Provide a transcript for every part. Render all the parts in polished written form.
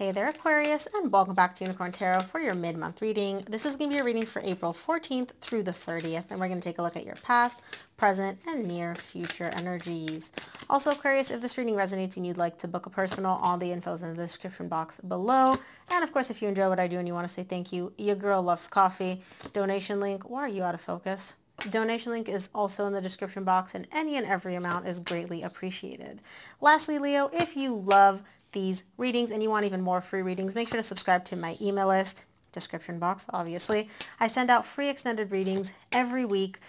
Hey there, Aquarius, and welcome back to Unicorn Tarot for your mid-month reading. This is going to be a reading for April 14th through the 30th, and we're going to take a look at your past, present, and near future energies. Also, Aquarius, if this reading resonates and you'd like to book a personal, all the info is in the description box below. And of course, if you enjoy what I do and you want to say thank you, your girl loves coffee. Donation link, why are you out of focus? Donation link is also in the description box, and any and every amount is greatly appreciated. Lastly, Leo, if you love these readings and you want even more free readings, make sure to subscribe to my email list, description box, obviously. I send out free extended readings every week,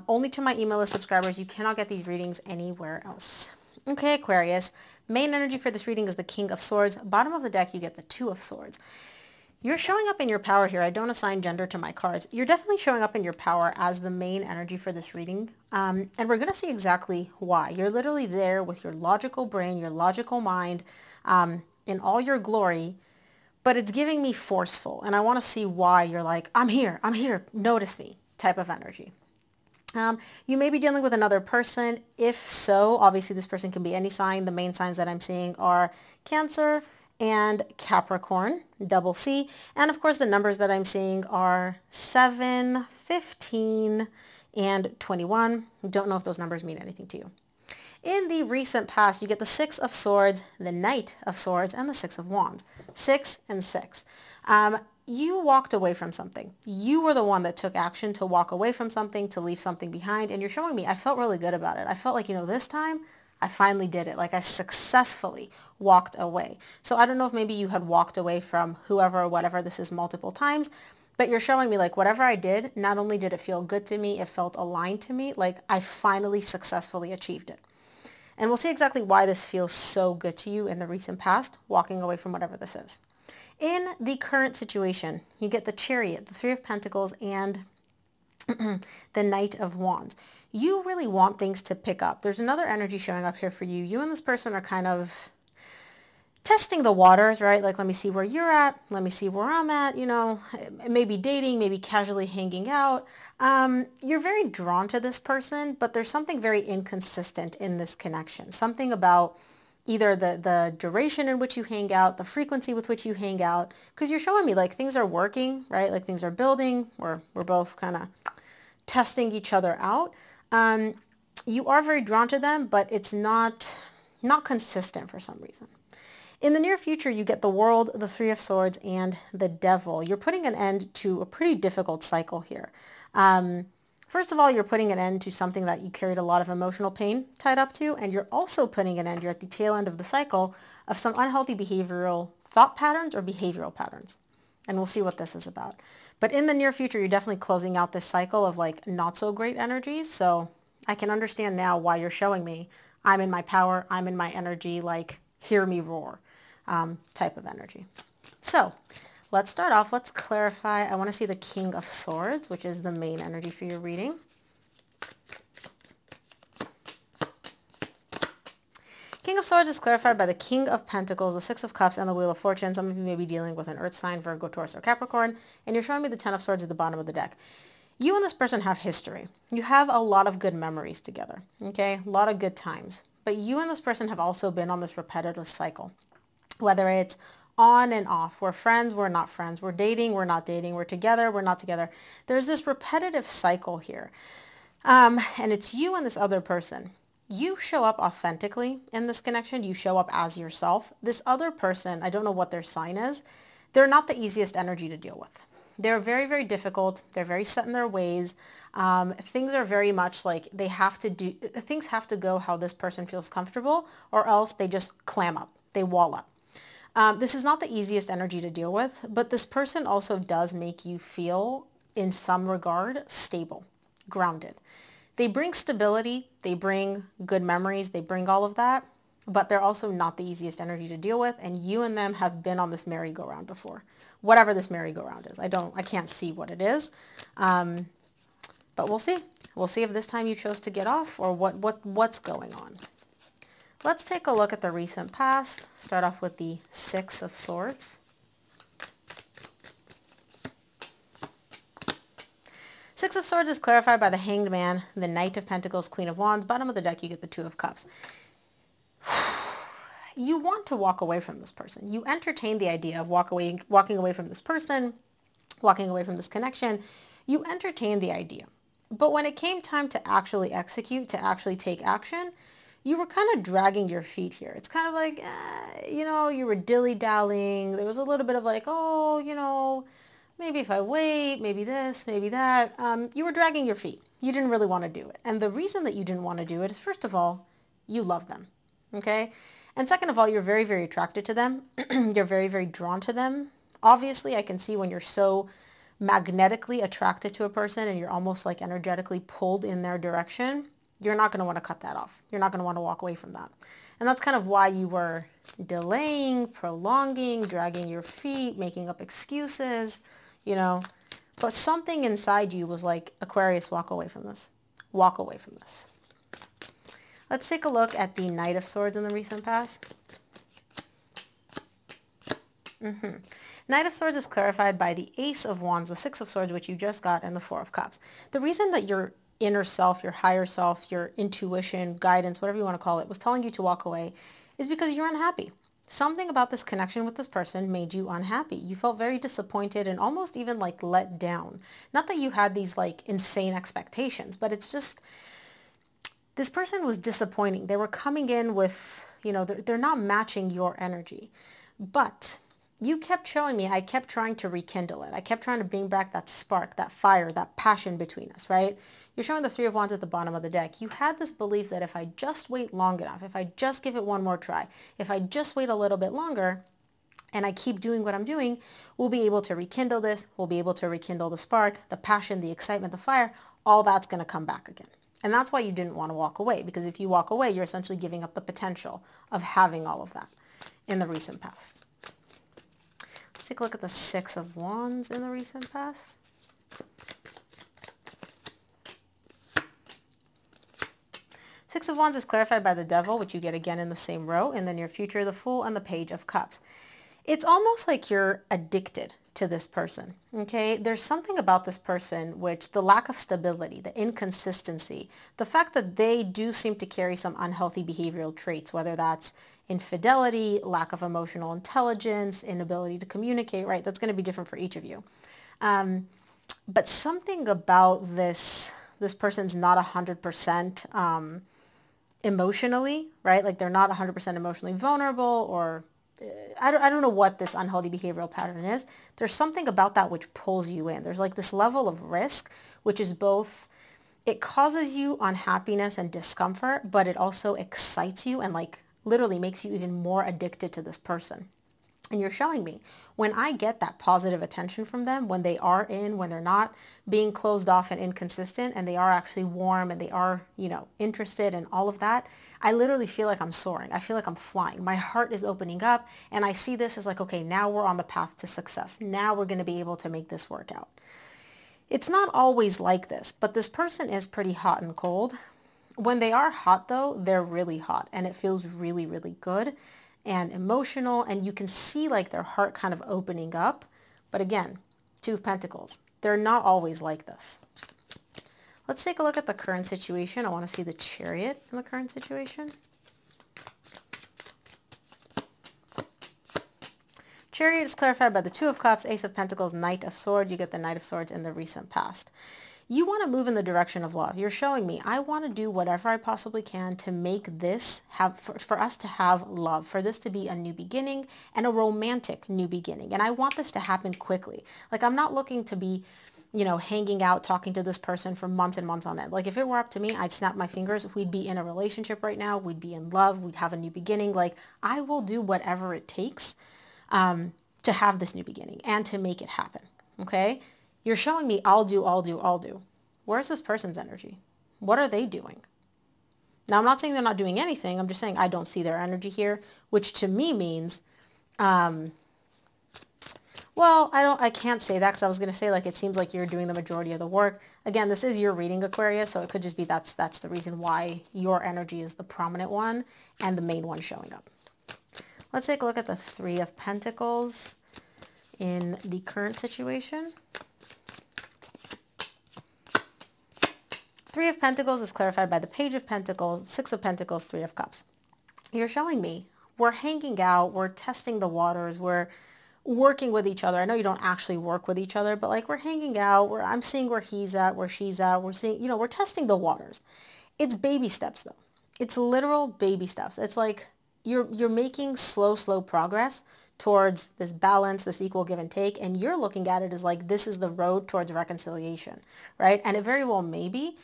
only to my email list subscribers. You cannot get these readings anywhere else. Okay, Aquarius, main energy for this reading is the King of Swords. Bottom of the deck, you get the Two of Swords. You're showing up in your power here. I don't assign gender to my cards. You're definitely showing up in your power as the main energy for this reading. And we're going to see exactly why. You're literally there with your logical brain, your logical mind, in all your glory, but it's giving me forceful. And I want to see why you're like, I'm here, notice me type of energy. You may be dealing with another person. If so, obviously this person can be any sign. The main signs that I'm seeing are Cancer and Capricorn, double C. And of course, the numbers that I'm seeing are 7, 15, and 21. Don't know if those numbers mean anything to you. In the recent past, you get the Six of Swords, the Knight of Swords, and the Six of Wands. 6 and 6. You walked away from something. You were the one that took action to walk away from something, to leave something behind. And you're showing me, I felt really good about it. I felt like, this time I finally did it. Like I successfully walked away. So I don't know if maybe you had walked away from whoever or whatever. This is multiple times. But you're showing me like whatever I did, not only did it feel good to me, it felt aligned to me. Like I finally successfully achieved it. And we'll see exactly why this feels so good to you in the recent past, walking away from whatever this is. In the current situation, you get the Chariot, the Three of Pentacles, and the Knight of Wands. You really want things to pick up. There's another energy showing up here for you. You and this person are kind of testing the waters, right? Like, let me see where you're at. Let me see where I'm at, maybe dating, maybe casually hanging out. You're very drawn to this person, but there's something very inconsistent in this connection. Something about either the duration in which you hang out, the frequency with which you hang out, because you're showing me like things are working, right? Like things are building. We're both kind of testing each other out. You are very drawn to them, but it's not consistent for some reason. In the near future, you get the World, the Three of Swords, and the Devil. You're putting an end to a pretty difficult cycle here. First of all, you're putting an end to something that you carried a lot of emotional pain tied up to, and you're also putting an end, you're at the tail end of the cycle of some unhealthy behavioral thought patterns or behavioral patterns. And we'll see what this is about. But in the near future, you're definitely closing out this cycle of like not so great energies. So I can understand now why you're showing me I'm in my power, I'm in my energy, like hear me roar type of energy. So let's start off. Let's clarify. I want to see the King of Swords, which is the main energy for your reading. King of Swords is clarified by the King of Pentacles, the Six of Cups, and the Wheel of Fortune. Some of you may be dealing with an earth sign, Virgo, Taurus, or Capricorn, and you're showing me the Ten of Swords at the bottom of the deck. You and this person have history. You have a lot of good memories together, okay? A lot of good times. But you and this person have also been on this repetitive cycle, whether it's on and off. We're friends, we're not friends. We're dating, we're not dating. We're together, we're not together. There's this repetitive cycle here. And it's you and this other person. You show up authentically in this connection. You show up as yourself. This other person, I don't know what their sign is. They're not the easiest energy to deal with. They're very, very difficult. They're very set in their ways. Things are very much like things have to go how this person feels comfortable, or else they just clam up. They wall up. This is not the easiest energy to deal with, but this person also does make you feel, in some regard, stable, grounded. They bring stability, they bring good memories, they bring all of that, but they're also not the easiest energy to deal with, and you and them have been on this merry-go-round before. Whatever this merry-go-round is. I can't see what it is, but we'll see. We'll see if this time you chose to get off or what's going on. Let's take a look at the recent past. Start off with the Six of Swords. Six of Swords is clarified by the Hanged Man, the Knight of Pentacles, Queen of Wands. Bottom of the deck, you get the Two of Cups. you want to walk away from this person. You entertain the idea of walking away from this person, walking away from this connection. You entertain the idea. But when it came time to actually execute, to actually take action, you were kind of dragging your feet here. It's kind of like, you were dilly-dallying. There was a little bit of like, maybe if I wait, maybe this, maybe that. You were dragging your feet. You didn't really want to do it. And the reason that you didn't want to do it is, first of all, you love them, okay? And second of all, you're very, very attracted to them. You're very, very drawn to them. Obviously, I can see when you're so magnetically attracted to a person and you're almost like energetically pulled in their direction, you're not going to want to cut that off. You're not going to want to walk away from that. And that's kind of why you were delaying, prolonging, dragging your feet, making up excuses, But something inside you was like, Aquarius, walk away from this. Walk away from this. Let's take a look at the Knight of Swords in the recent past. Knight of Swords is clarified by the Ace of Wands, the Six of Swords, which you just got, and the Four of Cups. The reason that your inner self, your higher self, your intuition, guidance, whatever you want to call it, was telling you to walk away is because you're unhappy. Something about this connection with this person made you unhappy. You felt very disappointed and almost even like let down. Not that you had these like insane expectations, but it's just this person was disappointing. They were coming in with, they're not matching your energy. But you kept showing me, I kept trying to rekindle it. I kept trying to bring back that spark, that fire, that passion between us, right? You're showing the Three of Wands at the bottom of the deck. You had this belief that if I just wait long enough, if I just give it one more try, if I just wait a little bit longer, and I keep doing what I'm doing, we'll be able to rekindle this. We'll be able to rekindle the spark, the passion, the excitement, the fire. All that's going to come back again. And that's why you didn't want to walk away, because if you walk away, you're essentially giving up the potential of having all of that in the recent past. Let's take a look at the Six of Wands in the recent past. Six of Wands is clarified by the Devil, which you get again in the same row. In the near future, the Fool and the Page of Cups. It's almost like you're addicted to this person, okay? There's something about this person which the lack of stability, the inconsistency, the fact that they do seem to carry some unhealthy behavioral traits, whether that's infidelity, lack of emotional intelligence, inability to communicate, right? That's going to be different for each of you. But something about this person's not 100% emotionally, right? Like they're not 100% emotionally vulnerable, or I don't know what this unhealthy behavioral pattern is. There's something about that which pulls you in. There's like this level of risk, which is both, it causes you unhappiness and discomfort, but it also excites you and like literally makes you even more addicted to this person. And you're showing me when I get that positive attention from them, when they are when they're not being closed off and inconsistent, and they are actually warm and they are, interested in all of that, I literally feel like I'm soaring. I feel like I'm flying. My heart is opening up, and I see this as like, okay, now we're on the path to success. Now we're going to be able to make this work out. It's not always like this, but this person is pretty hot and cold. When they are hot though, they're really hot, and it feels really, really good and emotional, and you can see like their heart kind of opening up. But again, Two of Pentacles, they're not always like this. Let's take a look at the current situation. I want to see the Chariot in the current situation. Chariot is clarified by the Two of Cups, Ace of Pentacles, Knight of Swords. You get the Knight of Swords in the recent past. You want to move in the direction of love. You're showing me, I want to do whatever I possibly can to make this for us to have love, for this to be a new beginning and a romantic new beginning. And I want this to happen quickly. Like I'm not looking to be, hanging out, talking to this person for months and months on end. Like if it were up to me, I'd snap my fingers. We'd be in a relationship right now. We'd be in love. We'd have a new beginning. Like I will do whatever it takes to have this new beginning and to make it happen. Okay? You're showing me I'll do. Where's this person's energy? What are they doing? Now, I'm not saying they're not doing anything. I'm just saying I don't see their energy here, which to me means, well, I can't say that because I was going to say like it seems like you're doing the majority of the work. Again, this is your reading, Aquarius, so it could just be that's the reason why your energy is the prominent one and the main one showing up. Let's take a look at the Three of Pentacles in the current situation. Three of Pentacles is clarified by the Page of Pentacles, Six of Pentacles, Three of Cups. You're showing me we're hanging out, we're testing the waters, we're working with each other. I know you don't actually work with each other, but like we're hanging out, I'm seeing where he's at, where she's at, we're seeing, we're testing the waters. It's baby steps though. It's literal baby steps. It's like you're making slow progress towards this balance, this equal give and take, and you're looking at it as like this is the road towards reconciliation, right? And it very well may be,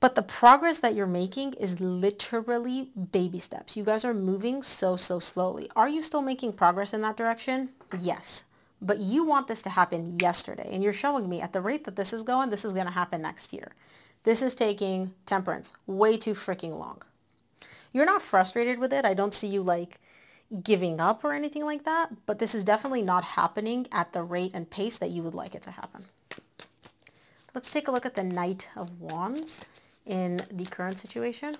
but the progress that you're making is literally baby steps. You guys are moving so slowly. Are you still making progress in that direction? Yes. But you want this to happen yesterday. And you're showing me at the rate that this is going to happen next year. This is taking, Temperance, way too freaking long. You're not frustrated with it. I don't see you like giving up or anything like that. But this is definitely not happening at the rate and pace that you would like it to happen. Let's take a look at the Knight of Wands in the current situation.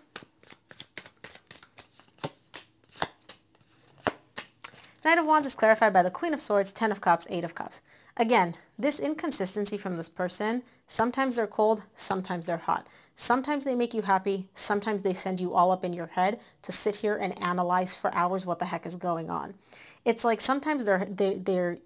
Knight of Wands is clarified by the Queen of Swords, 10 of Cups, 8 of Cups. Again, this inconsistency from this person, sometimes they're cold, sometimes they're hot. Sometimes they make you happy, sometimes they send you all up in your head to sit here and analyze for hours what the heck is going on. It's like sometimes they're there,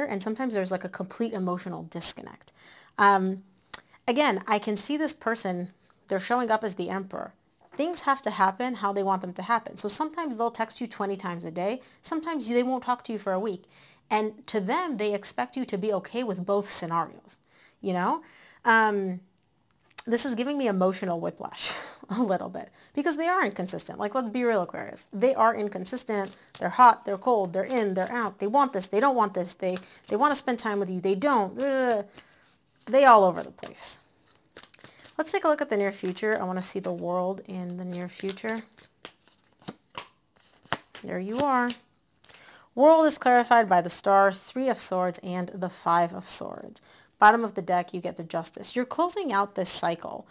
and sometimes there's like a complete emotional disconnect. Again, I can see this person, they're showing up as the Emperor. Things have to happen how they want them to happen. So sometimes they'll text you 20 times a day. Sometimes they won't talk to you for a week. And to them, they expect you to be okay with both scenarios, This is giving me emotional whiplash a little bit because they are inconsistent. Like, let's be real, Aquarius. They are inconsistent. They're hot, they're cold, they're in, they're out. They want this, they don't want this. They want to spend time with you, they don't. They all over the place. Let's take a look at the near future. I want to see the world in the near future. There you are. World is clarified by the Star, 3 of Swords, and the 5 of Swords. Bottom of the deck, you get the Justice. You're closing out this cycle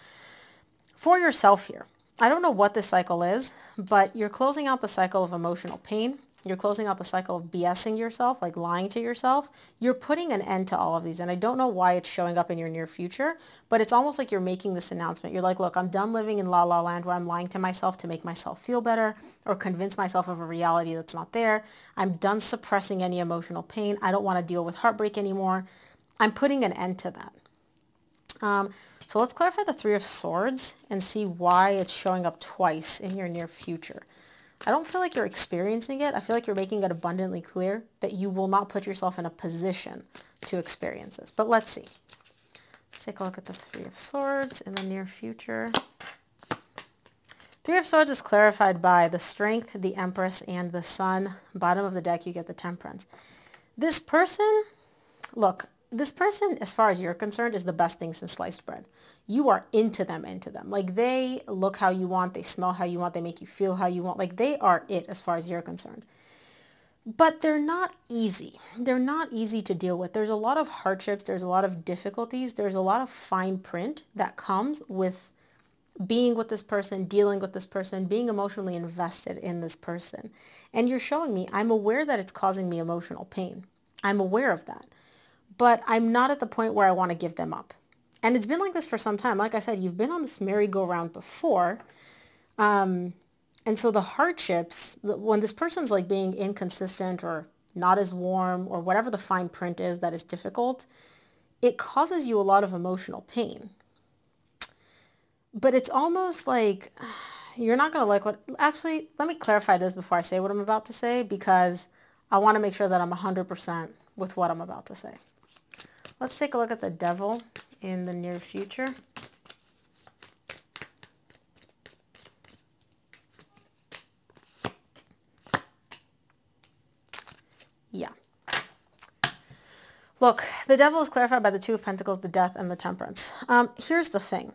for yourself here. I don't know what this cycle is, but you're closing out the cycle of emotional pain. You're closing out the cycle of BSing yourself, like lying to yourself. You're putting an end to all of these. And I don't know why it's showing up in your near future, but it's almost like you're making this announcement. You're like, look, I'm done living in La La Land where I'm lying to myself to make myself feel better or convince myself of a reality that's not there. I'm done suppressing any emotional pain. I don't want to deal with heartbreak anymore. I'm putting an end to that. So let's clarify the 3 of Swords and see why it's showing up twice in your near future. I don't feel like you're experiencing it. I feel like you're making it abundantly clear that you will not put yourself in a position to experience this. But let's see. Let's take a look at the 3 of Swords in the near future. 3 of Swords is clarified by the Strength, the Empress, and the Sun. Bottom of the deck, you get the Temperance. This person, look, this person, as far as you're concerned, is the best thing since sliced bread. You are into them. Like, they look how you want, they smell how you want, they make you feel how you want. Like, they are it as far as you're concerned. But they're not easy. They're not easy to deal with. There's a lot of hardships, there's a lot of difficulties, there's a lot of fine print that comes with being with this person, dealing with this person, being emotionally invested in this person. And you're showing me, I'm aware that it's causing me emotional pain. I'm aware of that. But I'm not at the point where I want to give them up. And it's been like this for some time. Like I said, you've been on this merry-go-round before. And so the hardships, when this person's like being inconsistent or not as warm or whatever the fine print is that is difficult, it causes you a lot of emotional pain. But it's almost like you're not going to like what... Actually, let me clarify this before I say what I'm about to say, because I want to make sure that I'm 100% with what I'm about to say. Let's take a look at the Devil in the near future. Yeah. Look, the Devil is clarified by the 2 of Pentacles, the Death, and the Temperance. Here's the thing.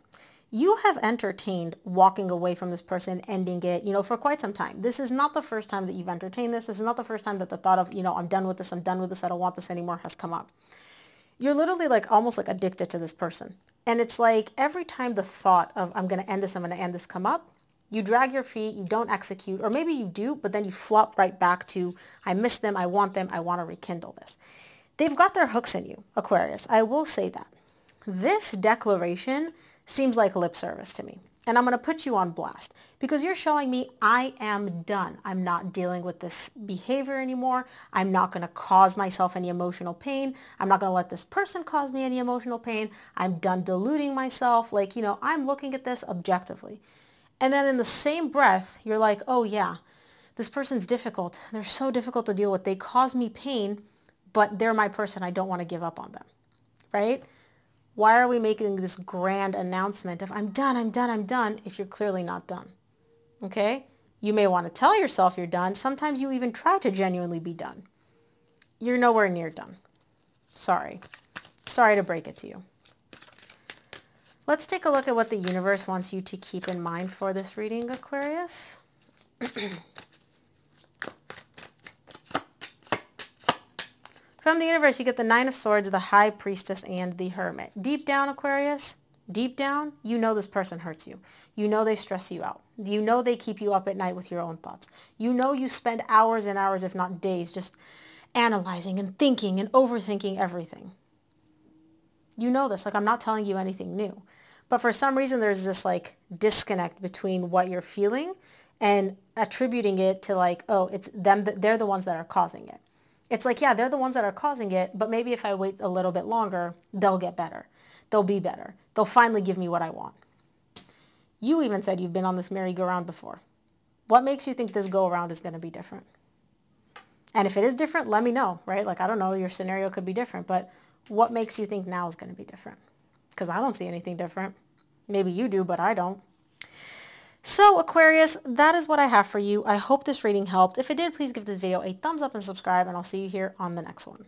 You have entertained walking away from this person, ending it, for quite some time. This is not the first time that you've entertained this. This is not the first time that the thought of, I'm done with this, I don't want this anymore has come up. You're literally like almost like addicted to this person. And it's like every time the thought of I'm going to end this come up, you drag your feet, you don't execute, or maybe you do, but then you flop right back to I miss them, I want to rekindle this. They've got their hooks in you, Aquarius. I will say that. This declaration seems like lip service to me. And I'm going to put you on blast because you're showing me I am done. I'm not dealing with this behavior anymore. I'm not going to cause myself any emotional pain. I'm not going to let this person cause me any emotional pain. I'm done deluding myself. Like, I'm looking at this objectively. And then in the same breath, you're like, oh yeah, this person's difficult. They're so difficult to deal with. They cause me pain, but they're my person. I don't want to give up on them, right? Why are we making this grand announcement of I'm done, I'm done, I'm done, if you're clearly not done? Okay? You may want to tell yourself you're done. Sometimes you even try to genuinely be done. You're nowhere near done. Sorry. Sorry to break it to you. Let's take a look at what the universe wants you to keep in mind for this reading, Aquarius. From the universe, you get the Nine of Swords, the High Priestess, and the Hermit. Deep down, Aquarius, deep down, you know this person hurts you. You know they stress you out. You know they keep you up at night with your own thoughts. You know you spend hours and hours, if not days, just analyzing and thinking and overthinking everything. You know this. Like, I'm not telling you anything new. But for some reason, there's this, like, disconnect between what you're feeling and attributing it to, like, oh, it's them, they're the ones that are causing it. It's like, yeah, they're the ones that are causing it, but maybe if I wait a little bit longer, they'll get better. They'll be better. They'll finally give me what I want. You even said you've been on this merry-go-round before. What makes you think this go-around is going to be different? And if it is different, let me know, right? Like, I don't know, your scenario could be different, but what makes you think now is going to be different? Because I don't see anything different. Maybe you do, but I don't. So Aquarius, that is what I have for you. I hope this reading helped. If it did, please give this video a thumbs up and subscribe, and I'll see you here on the next one.